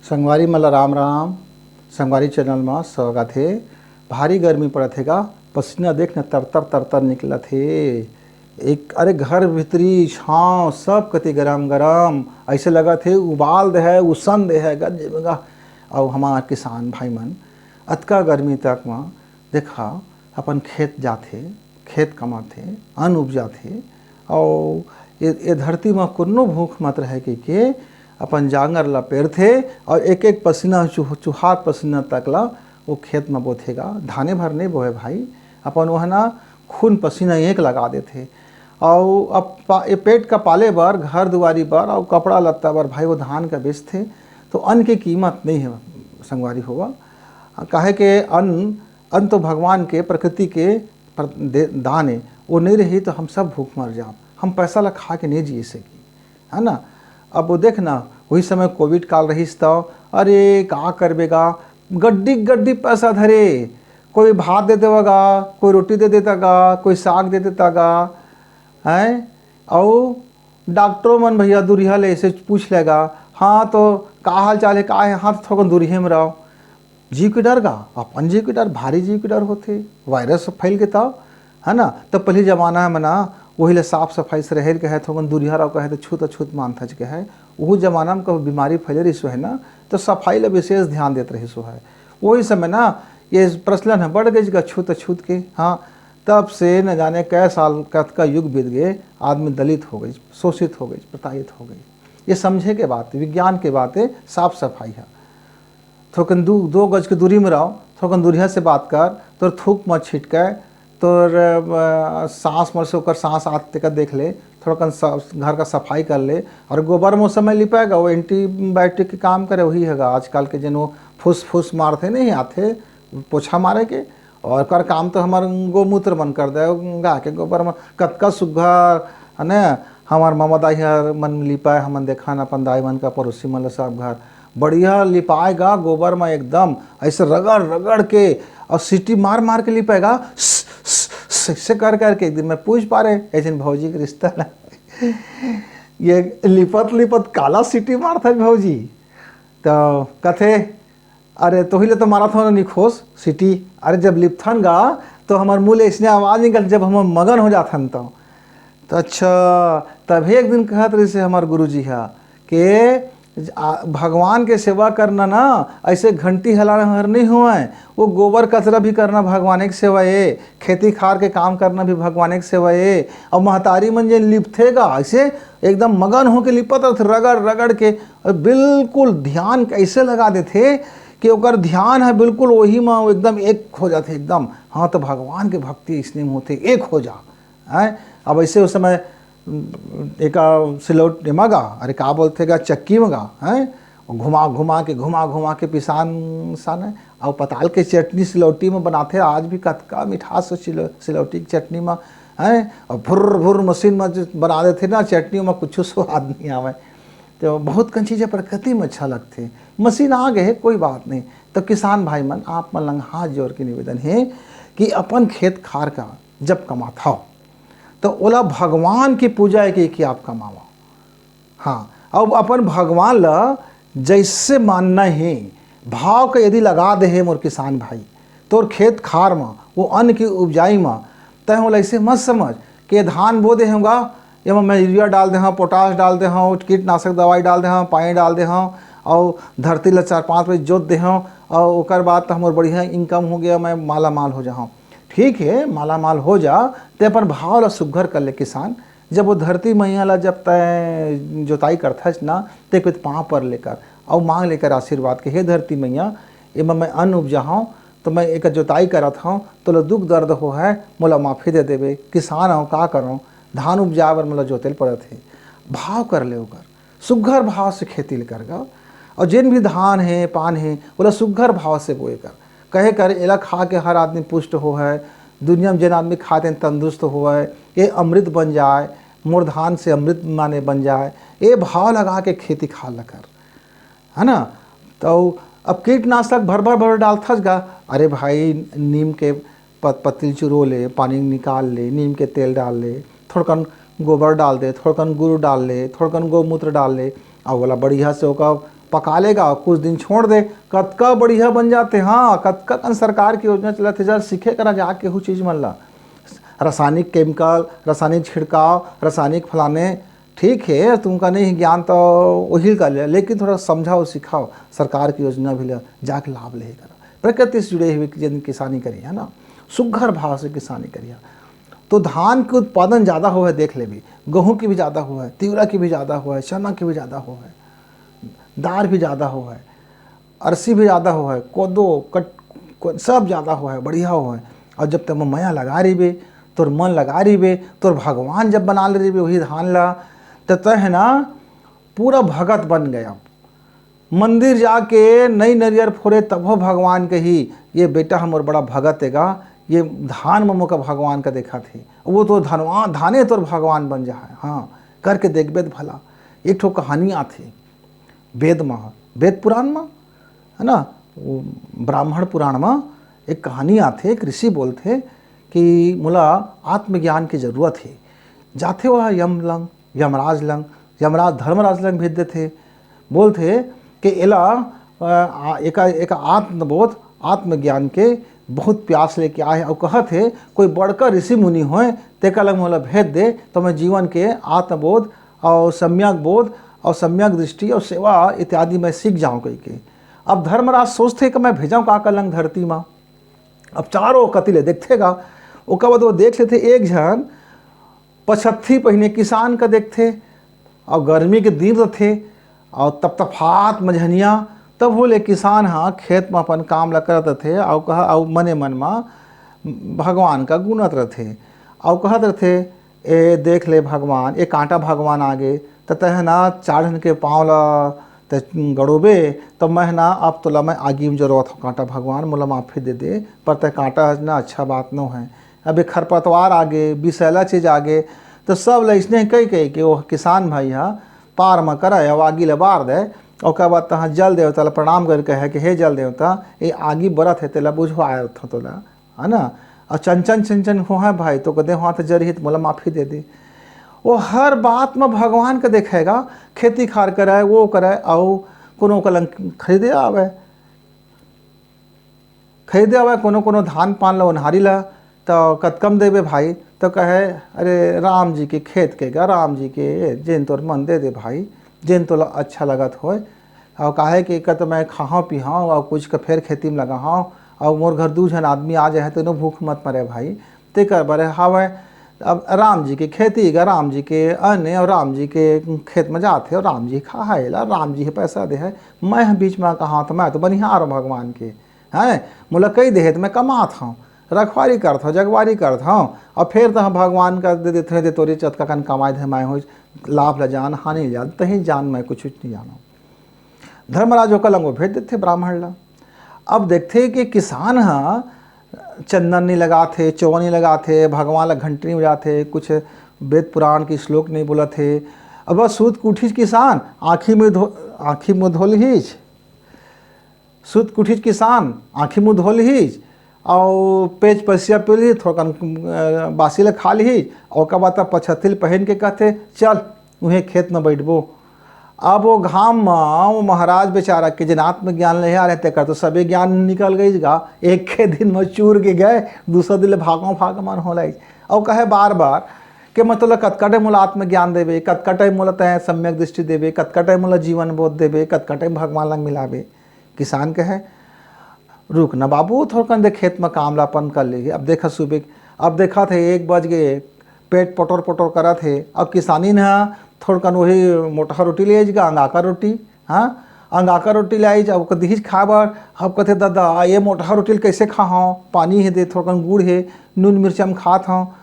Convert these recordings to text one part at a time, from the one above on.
संगवारी मला राम राम। संगवारी चैनल में स्वागत है। भारी गर्मी पड़त है का, पसीना देख न तर तर निकलत है। एक अरे घर भीतरी छाँव सब कति गरम गरम ऐसे लगत है, उबाल दे है, उसन दे है गज। और हमार किसान भाई मन अतका गर्मी तक में देखा अपन खेत जाते, खेत कमाते, अन्न उपजाते और ये धरती में कोनो भूख मत रहे के अपन जांगर ला पेरथे और एक एक पसीना चुहात पसीना तक ला वो खेत में बोथेगा। धाने भर नहीं बोए भाई, अपन वह ना खून पसीना एक लगा देते। और अब ये पेट का पाले बर, घर दुआरी बर और कपड़ा लत्ता बर भाई वो धान का बेचते। तो अन्न की कीमत नहीं है संगवारी होगा। काहे के अन्न तो भगवान के प्रकृति के दान है, वो नहीं रही तो हम सब भूख मर जाओ। हम पैसा ला खा के नहीं जी सकी, है ना। अब वो देखना वही समय कोविड काल रही तो अरे का करबेगा, गड्डी गड्डी पैसा धरे, कोई भात दे देगा, कोई रोटी दे देता गा, कोई साग दे देता गा है। और डॉक्टरों मन भैया दूरिया ले ऐसे पूछ लेगा, हाँ तो का हाल चाल है, का है, हाँ तो थोड़ा दूरिया में रहो। जीव के डर गा, अपन जीव के डर, भारी जीव के डर होते, वायरस फैल के तब, है ना। तो पहले जमाना है मना वही ले साफ सफाई से रह के है, थोड़ा दूरिया रहो कहे तो छूत मान थच के है। वो जमाना में कभी बीमारी फैले रही सो है ना, तो सफाई ला विशेष ध्यान देते रही सो है। वही समय ना ये प्रचलन है बढ़ गई छूत के। हाँ, तब से न जाने कै साल का युग बीत गए, आदमी दलित हो गई, शोषित हो गई, प्रताड़ित हो गई। ये समझे के बात, विज्ञान के बात है, साफ सफाई है। थोकन दो गज की दूरी में रहो, थोकन दूरिया से बात कर, तो थूक मत छिटके, तो सांस मर से होकर सांस आते का देख ले, थोड़ा घर का सफाई कर ले। और गोबर मौसम में लिपाएगा, वो एंटीबायोटिक के काम करे, वही हैगा आजकल के जन वो फूस मारते नहीं आते पोछा मारे के। और कर काम तो हमार गोमूत्र मन कर दे, गा के गोबर में कतका सुघर है न। हमार मामा दाई मन लिपाए, हमन देखा न अपन दाई मन का पड़ोसी मन सब घर बढ़िया लिपाएगा गोबर में, एकदम ऐसे रगड़ रगड़ के और सीटी मार मार के लिपाएगा से कर के। एक दिन मैं पूछ पा रहे ऐसे भौजी के रिश्ता ना, ये लिपत काला सीटी मारता भौजी, तो कथे अरे तो हिले तो मारा था ना निखोस सीटी। अरे जब लिपथन गा तो हमार मुँह इसने आवाज़ निकल, जब हम मगन हो जाथन तो अच्छा। तभी एक दिन कहत रही से हमार गुरुजी है कि भगवान के सेवा करना ना ऐसे घंटी हिलाना हर नहीं हुआ है, वो गोबर कचरा भी करना भगवान की सेवा है, खेती खार के काम करना भी भगवान की सेवा है। और महतारी मन जे लिपथेगा ऐसे एकदम मगन हो के लिपत रगड़ रगड़ के, और बिल्कुल ध्यान कैसे लगा देते कि ओकर ध्यान है बिल्कुल वही में एकदम एक हो जाते एकदम। हाँ तो भगवान के भक्ति इसने में होते एक हो जा है। अब ऐसे उस समय एक सिलौट मगा, अरे का बोलते गा चक्की में गा है, घुमा घुमा के पिसान सान है। और पताल के चटनी सिलौटी में बनाते, आज भी कतका मिठास सिलौटी की चटनी में है। और भुर मशीन में बना देते ना चटनी में, कुछ स्वाद नहीं आवे। तो बहुत कई चीज़ें प्रकृति में अच्छा लगते, मशीन आ गए कोई बात नहीं। तो किसान भाई मन आप मन लंग हाथ जोड़ के निवेदन है कि अपन खेत खार का जब कमाता हो तो ओला भगवान की पूजा है कि आप कमावा। हाँ, अब अपन भगवान ला जैसे मानना है भाव का यदि लगा दे है मोर किसान भाई, तोर खेत खार में वो अन्न की उपजाई में तय हो ऐसे मत समझ कि धान बो दे होगा, ये मैं यूरिया डाल दे हाँ, पोटाश डाल दे हाँ, कीटनाशक दवाई डाल दे हाँ, पानी डाल दे हाँ, और धरती ला 4-5 बजे जोत दे हाँ, और ओकर बाद तो हमारे बढ़िया इनकम हो गया, मैं माला माल हो जाऊँ। ठीक है, माला माल हो जा तो अपन भाव ला सुघर कर ले किसान। जब वो धरती मैया ला जब तय जोताई करता ना, तो एक पाँव पर लेकर और मांग लेकर आशीर्वाद के, हे धरती मैया एमा मैं अन्न उपजाऊँ, तो मैं एक जोताई करत हूँ, तो लो दुख दर्द हो है मोला माफ़ी दे देवे, किसान हूँ का करूँ, धान उपजा बर मोला जोतेल पड़त है। भाव कर ले ओकर, सुघर भाव से खेती कर गा। और जिन भी धान है पान है बोला सुघर भाव से बोए कर, कहे कर एला खा के हर आदमी पुष्ट हो है, दुनिया में जिन आदमी खाते हैं तंदुरुस्त हो है, ये अमृत बन जाए, मोर धान से अमृत माने बन जाए, ये भाव लगा के खेती खा कर, है ना। तो अब कीटनाशक भर डालता गा, अरे भाई नीम के पत्ती चुरो ले, पानी निकाल ले, नीम के तेल डाल ले, थोड़कन गोबर डाल दे, थोड़कन गुड़ डाल ले, थोड़कन गोमूत्र डाल ले, और बोला बढ़िया से ओका पका लेगा, कुछ दिन छोड़ दे, कतका बढ़िया बन जाते। हाँ, कतका कन सरकार की योजना चलत है, जरा सीखे करा जाके वो चीज़ मन ला। रासायनिक केमिकल, रासायनिक छिड़काव, रासायनिक फलाने, ठीक है तुमका नहीं ज्ञान तो वही कर लिया, लेकिन थोड़ा समझाओ सिखाओ, सरकार की योजना भी ले जाके लाभ ले करा। प्रकृति से जुड़े हुए जिन किसानी करी है ना, सुघर भाव से किसानी करिए, तो धान के उत्पादन ज़्यादा हुआ है। देख ले भी, गेहूँ की भी ज़्यादा हुआ है, तिवरा की भी ज़्यादा हुआ है, चना की भी ज़्यादा हुआ है, दाल भी ज़्यादा हुआ है, अरसी भी ज़्यादा हुआ है, कोदो सब ज़्यादा हुआ है, बढ़िया हुआ है। और जब तक माया लगा रही बे, तोर मन लगा रही बे, तोर भगवान जब बना ले रही बे वही धान ला, तो तय है ना पूरा भगत बन गया। मंदिर जाके नई नरियर फोड़े तब हो भगवान कही ये बेटा हमार बड़ा भगत हैगा, ये धान ममो का भगवान का देखा थे, वो तो धनवान धाने तोर भगवान बन जा है। हाँ, करके देख बेद भला। एक ठो कहानी आती वेद में, वेद पुराण में है ना, ब्राह्मण पुराण में एक कहानी आते, एक ऋषि बोलते कि मुला आत्मज्ञान की ज़रूरत है। जाते वह यमराज लंग, यमराज धर्मराज लंग भेज देते, बोलते कि एला एक आत्मबोध आत्मज्ञान के बहुत प्यास लेके आए, और कहत है कोई बड़का ऋषि मुनि होए तेका लग मोला भेज दे, तो मैं जीवन के आत्मबोध और सम्यक बोध और सम्यक दृष्टि और सेवा इत्यादि मैं सीख जाऊँ कही के। अब धर्मराज सोचते कि मैं भेजाऊँ का लंग धरती माँ। अब चारों कतिले देखतेगा, उसके बाद वो देख लेते एक जन पछत्ती पहने किसान का देखते, और गर्मी के दिन थे और तप तफात मझनिया, तब बोले किसान हाँ खेत में अपन काम ला करत थे, और कहा और मने मन में भगवान का गुणत रहे, और कहत रहे ए देख ले भगवान, ए कांटा भगवान आगे तह ना चाढ़न के पाँव ला त गड़ोबे, तो मैं ना अब तो ला मैं आगी में जरूरत हो कांटा भगवान मोला माफ़ी दे दे, पर तय कांटा ना अच्छा बात न है। अभी खरपतवार आगे, विषैला चीज़ आगे, तो सब लैसने कही कही कि वो किसान भाई हाँ पार में करे अब आगी ले बार दे, और बाद तहाँ जल देवता ला प्रणाम करके है कि हे जल देवता ये आगी बरत है तेला बुझो आया था तोला है ना, और चंचन चंचन हो है भाई तो कदे वहाँ तो जरी तो मोला माफ़ी दे दे। वो हर बात में भगवान का देखेगा, खेती खार करे वो करे, और कोनो कलंग खरीदे आवे कोनो धान पान ला उन्हारी ला तो कतकम देवे भाई, तो कहे अरे राम जी के खेत के गा, राम जी के जिन तोर मन दे दे भाई, जिन तो अच्छा लगत होए, और कहे कि कत मैं खाऊँ पीहाऊँ और कुछ का फिर खेती में लगाऊँ, और मोर घर 2 जन आदमी आ जाए तो नो भूख मत मरे भाई, ते कर बरे हावे। अब राम जी की खेती गा, राम जी के अन्न और राम जी के खेत में जाते और राम जी खाएला, राम जी पैसा दे है, मैं बीच में कहाँ तो मैं तो बनिहार भगवान के हैं, मुला कई दे तो मैं कमात हूँ, रखवारी करता हूँ, जगवारी करता हूँ, और फिर तो भगवान का दे देते दे तोरी चत का कन कमाए थे मैं हो लाभ ल जान हानि जान तही जान मैं कुछ नहीं जाना। धर्मराज का लंगो भेज देते ब्राह्मण ला। अब देखते कि किसान हाँ चंदन नहीं लगाते, चौवन नहीं लगाते, भगवान ला घंटी नहीं बजाते, कुछ वेद पुराण की श्लोक नहीं बोला थे। अब बस सूत कुठीज किसान आँखी मुँह धोल हीज, सूत कुठीज किसान आँखी मुँह धोल हीज, और पेज पसिया पे ली थोड़ा बासी ला खा ली, और बाद पछतिल पहन के कहते चल उन्हें खेत में बैठबो। अब वो घाम में वो महाराज बेचारा के जिन आत्मज्ञान ले आ रहते कर तो सभी ज्ञान निकल गई गा, एक के दिन में चूर के गए, दूसरा दिन भागो मन हो लाई, और कहे बार बार कि मतलब कतकटे मोला आत्मज्ञान देवे, कतकटे मोला तय सम्यक दृष्टि देवे, कतकटे मोला जीवन बोध देवे, कतकटे भगवान लंग मिलावे। किसान कहे रुक ना बाबू थोड़ा दे खेत में काम लापन कर ली। अब देखा सुबह, अब देखा थे 1 बज गए, पेट पटोर पटोर करा थे। अब किसानी ने थोड़कन वही मोटा रोटी ले आईगा, अंगाका रोटी, हाँ अंगाका रोटी ले आई, अब दीज खाबर। अब कहते दादा ये मोटा रोटी कैसे खाऊँ, पानी है दे थोड़कन गुड़ है नून मिर्चा में खात हूँ।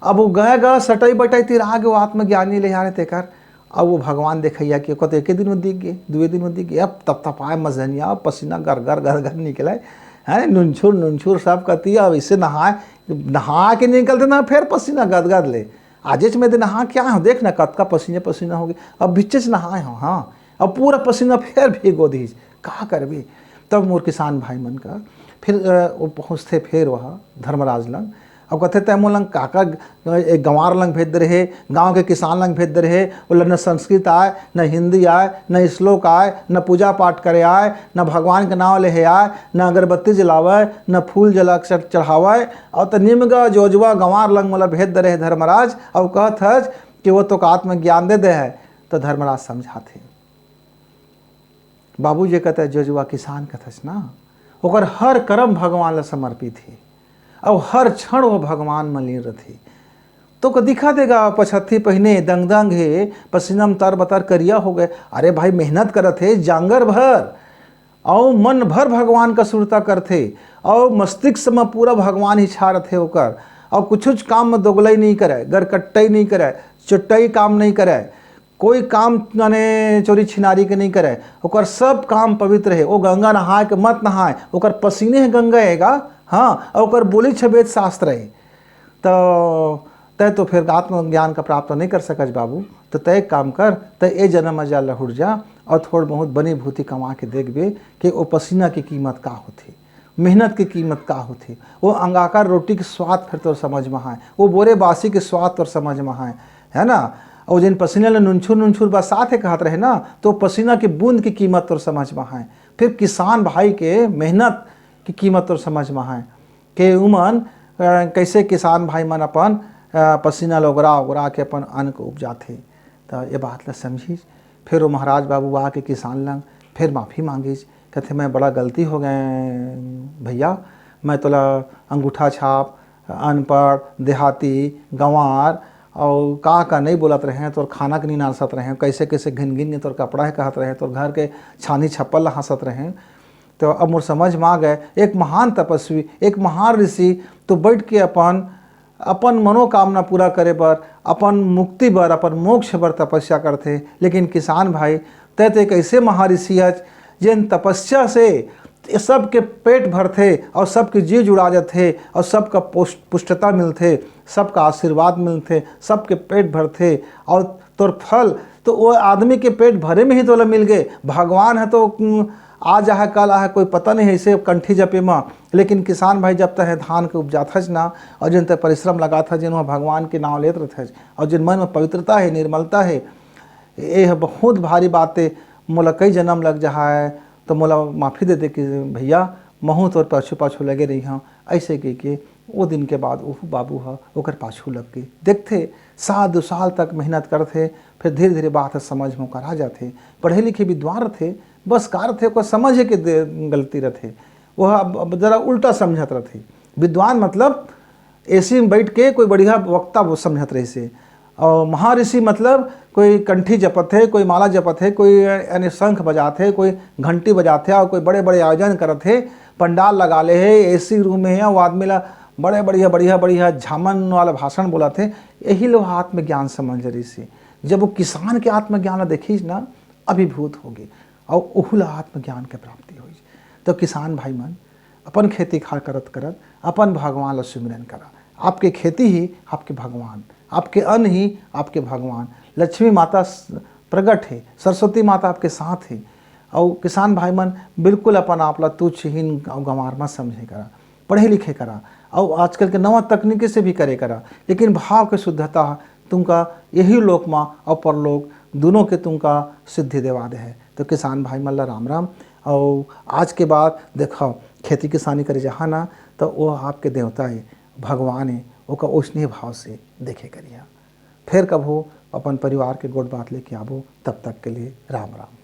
अब वो गए सटई बटई तिर आगे वो आत्मज्ञानी ले जा रहे थे कर। अब वो भगवान देखैया कि कहते 1 दिन में दिख गए, 2 दिन में दिख गए। अब तब तपाए मजनिया पसीना गर गर निकले है, नुनछुर सब कहती है। अब इससे नहा के निकलते ना फिर पसीना गदगद ले, आजेच में दे नहा क्या हो देख ना कत का पसीना हो गए। अब बिच्चे से नहाए हो, हाँ अब पूरा पसीना फिर भीगो दीज, कहा करबी। तब मोर किसान भाई मन का फिर वो पहुँचते फिर वह धर्मराज लंग, अब कहते तय मोल काका एक गंवार लंग भेज दे रहे, गांव के किसान लंग भेज दे रहे, बोले न संस्कृत आए, न हिंदी आए, न श्लोक आए, न पूजा पाठ करे आए, न भगवान के नाम ले आए, न अगरबत्ती जलावे, न फूल जला चढ़ावे, और तो निमगा जोजवा गंवार लंग मोला भेज दे रहे धर्मराज। और कहत है कि वो तो आत्मज्ञान दे है। तो धर्मराज समझाते, बाबूजी कहते जोजुआ किसान कहते ना, ओकर हर कर्म भगवान ला समर्पित है और हर क्षण वो भगवान में लीन रहती। तो को दिखा देगा पछत्ती पहने दंग दंग है, पसीनम तर बतर करिया हो गए। अरे भाई मेहनत करत है जांगर भर और मन भर भगवान का सुरता करते और मस्तिष्क में पूरा भगवान ही छारत है ओकर, और कुछ काम में दोगलई नहीं करे, गरकट्टई नहीं करे, चुट्टई काम नहीं करे, कोई काम माने चोरी छिनारी के नहीं करे, ओकर सब काम पवित्र है। वो गंगा नहाए के मत नहाए, ओकर पसीने है गंगा हैगा। हाँ, और ओकर बोली छबेद शास्त्र है। तो तय तो फिर आत्मज्ञान का प्राप्त नहीं कर सकज बाबू। तो तय काम कर, तय ए जन्म जा लहुट जा और थोड़ बहुत बनी भूति कमा के देखबे कि वो पसीना की कीमत का होती, मेहनत की कीमत का होती, वो अंगाकार रोटी के स्वाद फिर तो समझ में आए, वो बोरे बासी के स्वाद तो समझ में आए, है ना। और जिन पसीने ले नुनछुर नुनछुर बसात है कहत रहे ना, तो पसीना की बूंद की कीमत तो समझ में आए। फिर किसान भाई के मेहनत की कीमत तो समझ में आए कि उमन कैसे किसान भाई मन अपन पसीना लोगरा उगरा के अपन अन्न को उपजाते। तो ये बात ला समझीज। फिर वो महाराज बाबू आके किसान लंग फिर माफ़ी मांगीज, कहते मैं बड़ा गलती हो गए भैया, मैं तोला अंगूठा छाप अनपढ़ देहाती गंवार और का नहीं बोलत रहे हैं, तोर खाना के नहीं नासत रहे हैं, कैसे कैसे घिन घिन के तोर कपड़ा है कहत रहे, तोर घर के छानी छप्पल हंसत रहे। तो अब मोर समझ में आ गए एक महान तपस्वी, एक महान ऋषि तो बैठ के अपन मनोकामना पूरा करे बर, अपन मुक्ति बर, अपन मोक्ष बर तपस्या करते। लेकिन किसान भाई तय तो एक ऐसे महर्षि है जिन तपस्या से सबके पेट भरते और सबके जी जुड़ा जाते और सबका पुष्टता मिलते, सबका आशीर्वाद मिलते, सबके पेट भरते और तोर फल तो वो आदमी के पेट भरे में ही तो मिल गए। भगवान है तो आज है कल है कोई पता नहीं है इसे कंठी जपे में। लेकिन किसान भाई जब तक है धान के उपजाता ना और जिन तक परिश्रम लगा था, जिन भगवान के नाम लेते रहते और जिन मन में पवित्रता है निर्मलता है, ये बहुत भारी बातें मोला कई जन्म लग जा है। तो मोला माफ़ी दे दे कि भैया महूँ तोर पाछू पाछू लगे रही हाँ। ऐसे कह के वो दिन के बाद वो बाबू है ओकर पाछू लग के देखते, साल 2 साल तक मेहनत करते, फिर धीरे धीरे बात समझ में कर आ जाते। पढ़े लिखे विद्वान थे, बस कार थे को समझे के गलती रहते, वह ज़रा उल्टा समझत रहते। विद्वान मतलब ऐसे में बैठ के कोई बढ़िया वक्ता वो समझत रहे से। और महर्षि मतलब कोई कंठी जपत है, कोई माला जपत है, कोई यानी शंख बजाते है, कोई घंटी बजाते है और कोई बड़े बड़े आयोजन करत है, पंडाल लगा ले है, एसी रूम में है, वो आदमी ला बड़े बढ़िया बढ़िया बढ़िया झामन वाला भाषण बोला थे। यही लोग आत्मज्ञान समझ रही से। जब वो किसान के आत्मज्ञान देखी ना अभिभूत होगी और ओहुला आत्मज्ञान के प्राप्ति हुई। तो किसान भाई मन अपन खेती खा करत करत अपन भगवान ला सुमिरन करा। आपके खेती ही आपके भगवान, आपके अन्न ही आपके भगवान। लक्ष्मी माता प्रगट है, सरस्वती माता आपके साथ है। और किसान भाई मन बिल्कुल अपन आपला तुच्छहीन और गंवार मत समझे करा, पढ़े लिखे करा और आजकल के नवा तकनीकी से भी करे करा। लेकिन भाव के शुद्धता तुमका यही लोक माँ और परलोक दोनों के तुमका सिद्धि देवा दे है। तो किसान भाई मल्ला राम राम। और आज के बाद देखो खेती किसानी करे जहाँ ना तो वो आपके देवता है, भगवान है, ओका ओसनीय भाव से देखे करिया। फिर कब हो अपन परिवार के गोट बात लेके आबो, तब तक के लिए राम राम।